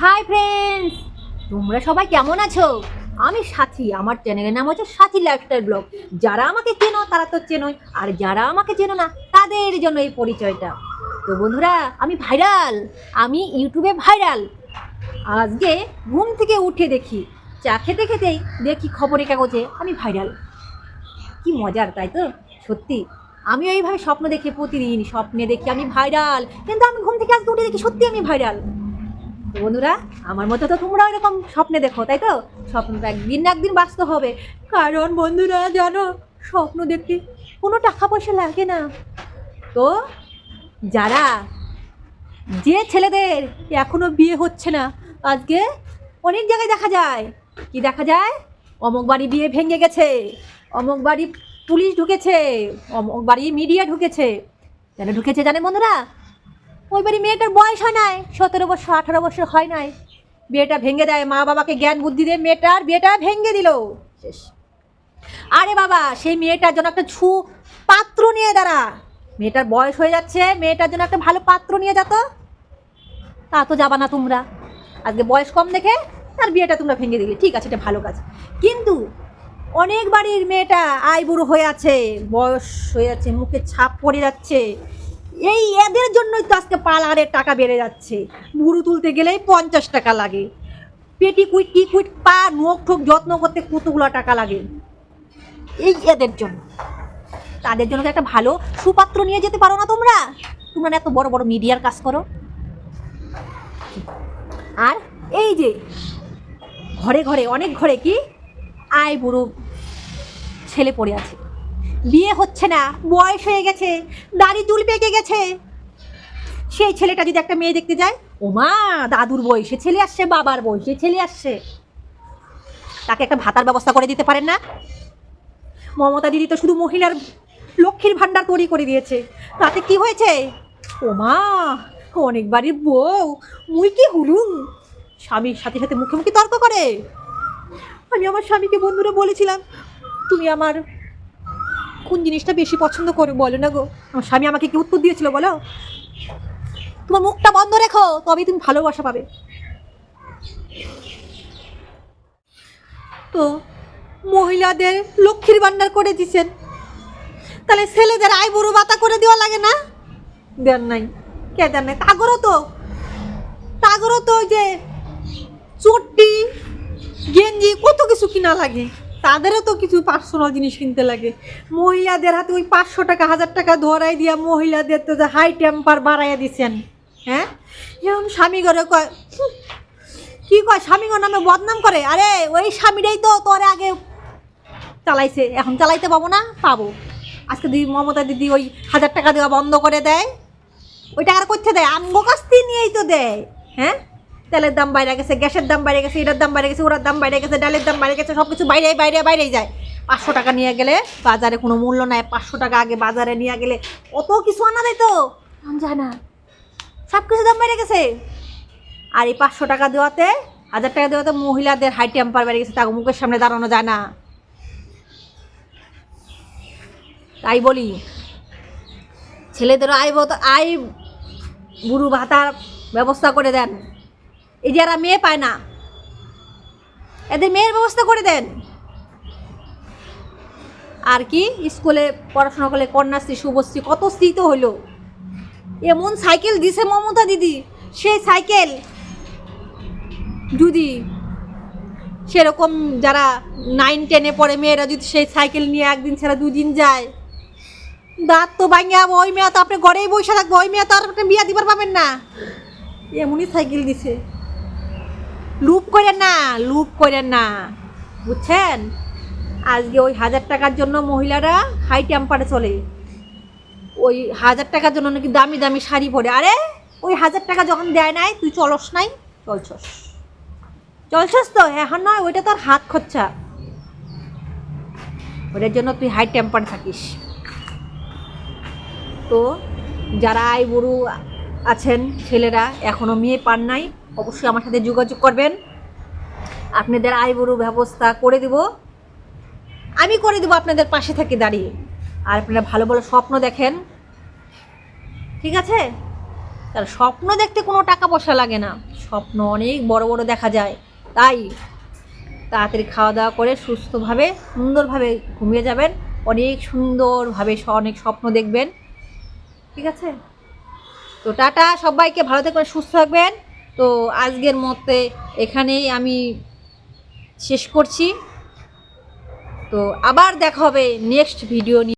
Hi friends, তোমরা সবাই কেমন আছো? আমি সাথী, আমার চ্যানেলের নাম হচ্ছে সাথী লাইফস্টাইল ব্লগ। যারা আমাকে চেনো তারা তো চেনোই, আর যারা আমাকে চেনো না তাদের জন্য এই পরিচয়টা। তো বন্ধুরা, আমি ভাইরাল, আমি ইউটিউবে ভাইরাল। আজকে ঘুম থেকে উঠে দেখি, চা খেতে খেতেই দেখি খবরের কাগজে আমি ভাইরাল। কি মজার, তাই তো? সত্যি আমি এইভাবে স্বপ্ন দেখে, প্রতিদিন স্বপ্নে দেখি আমি ভাইরাল, কিন্তু আমি ঘুম থেকে আজকে উঠে দেখি সত্যি আমি ভাইরাল। তো বন্ধুরা, আমার মতো তো তোমরা এরকম স্বপ্নে দেখো, তাই তো? স্বপ্নটা একদিন না একদিন বাস্তব হবে। কারণ বন্ধুরা জানো, স্বপ্ন দেখতে কোনো টাকা পয়সা লাগে না। তো যারা, যে ছেলেদের এখনো বিয়ে হচ্ছে না, আজকে অনেক জায়গায় দেখা যায়, কি দেখা যায়? অমুক বাড়ি বিয়ে ভেঙে গেছে, অমুক বাড়ি পুলিশ ঢুকেছে, অমুক বাড়ি মিডিয়া ঢুকেছে। কেন ঢুকেছে জানেন বন্ধুরা? ওই বাড়ি মেয়েটার বয়স হয় নাই, 17 বছর 18 বছর হয় নাই, বিয়েটা ভেঙে দেয়। মা বাবাকে জ্ঞান বুদ্ধি দিয়ে মেয়েটার বিয়েটা ভেঙে দিল। শেষ। আরে বাবা, সেই মেয়েটার জন্য একটা পাত্র নিয়ে দাঁড়া। মেয়েটার বয়স হয়ে যাচ্ছে, মেয়েটার জন্য একটা ভালো পাত্র নিয়ে যেত। তা তো যাবা না তোমরা। আজকে বয়স কম দেখে তার বিয়েটা তোমরা ভেঙে দিলে, ঠিক আছে, এটা ভালো কাজ। কিন্তু অনেক বাড়ির মেয়েটা আইবুড়ো হয়ে আছে, বয়স হয়ে যাচ্ছে, মুখে ছাপ পড়ে যাচ্ছে। এই এদের জন্যই তো আজকে পার্লারের টাকা বেড়ে যাচ্ছে। ভুরু তুলতে গেলেই 50 টাকা লাগে, পেটিকুইট টিকুইট পা নখ ঠোক যত্ন করতে কতগুলো টাকা লাগে। এই এদের জন্য। তাদের জন্য একটা ভালো সুপাত্র নিয়ে যেতে পারো না তোমরা? তোমরা এত বড় বড় মিডিয়ার কাজ করো। আর এই যে ঘরে ঘরে, অনেক ঘরে কি আয় বুড়ো ছেলে পড়ে আছে, বিয়ে হচ্ছে না, বয়স হয়ে গেছে, দাড়ি চুল পেকে গেছে। সেই ছেলেটা যদি একটা মেয়ে দেখতে যায়, ও মা, দাদুর বয়সে ছেলে আসছে, বাবার বয়সে ছেলে আসছে, তাকে একটা ভাতার ব্যবস্থা করে দিতে পারেন না? মমতা দিদি তো শুধু মহিলার লক্ষ্মীর ভাণ্ডার তৈরি করে দিয়েছে, তাতে কি হয়েছে? ও মা, অনেক বাড়ির বউ মুই কি হুলুম, স্বামীর সাথে সাথে মুখে মুখে তর্ক করে। আমি আমার স্বামীকে বন্ধুরা বলেছিলাম, তুমি আমার কোন জিনিসটা বেশি পছন্দ করো বলো না গো। আমার স্বামী আমাকে কি উত্তর দিয়েছিল বলো? তোমার মুখটা বন্ধ রেখো, তবেই তুমি ভালোবাসা পাবে। তো মহিলাদের লক্ষ্মীর ভাণ্ডার করে দিচ্ছেন, তাহলে ছেলেদের আয় বুড়ো ভাতা করে দেওয়া লাগে না? দেন নাই। কে দেন নাই? তাগরও তো যে চটি গেঞ্জি কত কিছু কিনা লাগে, তাদেরও তো কিছু পার্সোনাল জিনিস কিনতে লাগে। মহিলাদের হাতে ওই 500 টাকা 1000 টাকা ধরাই দিয়া মহিলাদের তো যে হাই টেম্পার বাড়াইয়া দিচ্ছেন। হ্যাঁ, যেমন স্বামী ঘরে কয়, কি কয়, স্বামী ঘর নামে বদনাম করে। আরে ওই স্বামীটাই তো তোরে আগে চালাইছে, এখন চালাইতে পাবো না? পাবো। আজকে দিদি, মমতা দিদি ওই 1000 টাকা দেওয়া বন্ধ করে দেয়। ওই টাকাটা করতে দেয়, আমগো কাস্তি নিয়েই তো দেয়। হ্যাঁ, তেলের দাম বাইরে গেছে, গ্যাসের দাম বাইরে গেছে, এটার দাম বাইরে গেছে, ওরার দাম বাইরে গেছে, ডালের দাম বাইরে গেছে, সব কিছু বাইরে বাইরে বাইরেই যায়। 500 টাকা নিয়ে গেলে বাজারে কোনো মূল্য নাই। 500 টাকা আগে বাজারে নিয়ে গেলে অত কিছু আনা দেয় তো, যায় না, সব কিছু দাম বাইরে গেছে। আর এই 500 টাকা দেওয়াতে, 1000 টাকা দেওয়াতে মহিলাদের হাই টেম্পার বেড়ে গেছে, তাকে মুখের সামনে দাঁড়ানো যায় না। তাই বলি, ছেলেদেরও আয় বুড়ো ভাতার ব্যবস্থা করে দেন। এই যারা মেয়ে পায় না, এদের মেয়ের ব্যবস্থা করে দেন। আর কি, স্কুলে পড়াশোনা করলে কন্যাশ্রী, শুভশ্রী, কত স্ত্রী তো হইলো। এমন সাইকেল দিছে মমতা দিদি, সেই সাইকেল যদি সেরকম যারা 9-10-এ পড়ে মেয়েরা যদি সেই সাইকেল নিয়ে একদিন ছাড়া 2 দিন যায়, দাঁত তো ভাঙিয়া, ওই মেয়ে তো আপনি ঘরেই বসে থাকবো, ওই মেয়ে তো আর আপনি বিয়া দিবার পাবেন না। এমনই সাইকেল দিছে। লুপ করেন না, লুপ করেন না, বুঝছেন? আজকে ওই 1000 টাকার জন্য মহিলারা হাই টেম্পারে চলে, ওই 1000 টাকার জন্য নাকি দামি দামি শাড়ি পরে। আরে ওই 1000 টাকা যখন দেয় নাই, তুই চলস নাই? চলছস তো এখন নয়, ওইটা তোর হাত খরচা, ওটার জন্য তুই হাই টেম্পারে থাকিস। তো যারা আই বুড়ো আছেন, ছেলেরা এখনও মেয়ে পান নাই, অবশ্যই আমার সাথে যোগাযোগ করবেন, আপনাদের আই বুড়ো ব্যবস্থা করে দেব, আমি করে দেবো আপনাদের পাশে থেকে দাঁড়িয়ে। আর আপনারা ভালো ভালো স্বপ্ন দেখেন, ঠিক আছে? তার স্বপ্ন দেখতে কোনো টাকা পয়সা লাগে না, স্বপ্ন অনেক বড় বড় দেখা যায়। তাই তাড়াতাড়ি খাওয়া দাওয়া করে সুস্থভাবে সুন্দরভাবে ঘুমিয়ে যাবেন, অনেক সুন্দরভাবে অনেক স্বপ্ন দেখবেন। ঠিক আছে? তো টাটা, সবাইকে ভালো থাকবেন, সুস্থ থাকবেন। তো আজকের মতে এখানেই আমি শেষ করছি। তো আবার দেখা হবে নেক্সট ভিডিও নিয়ে।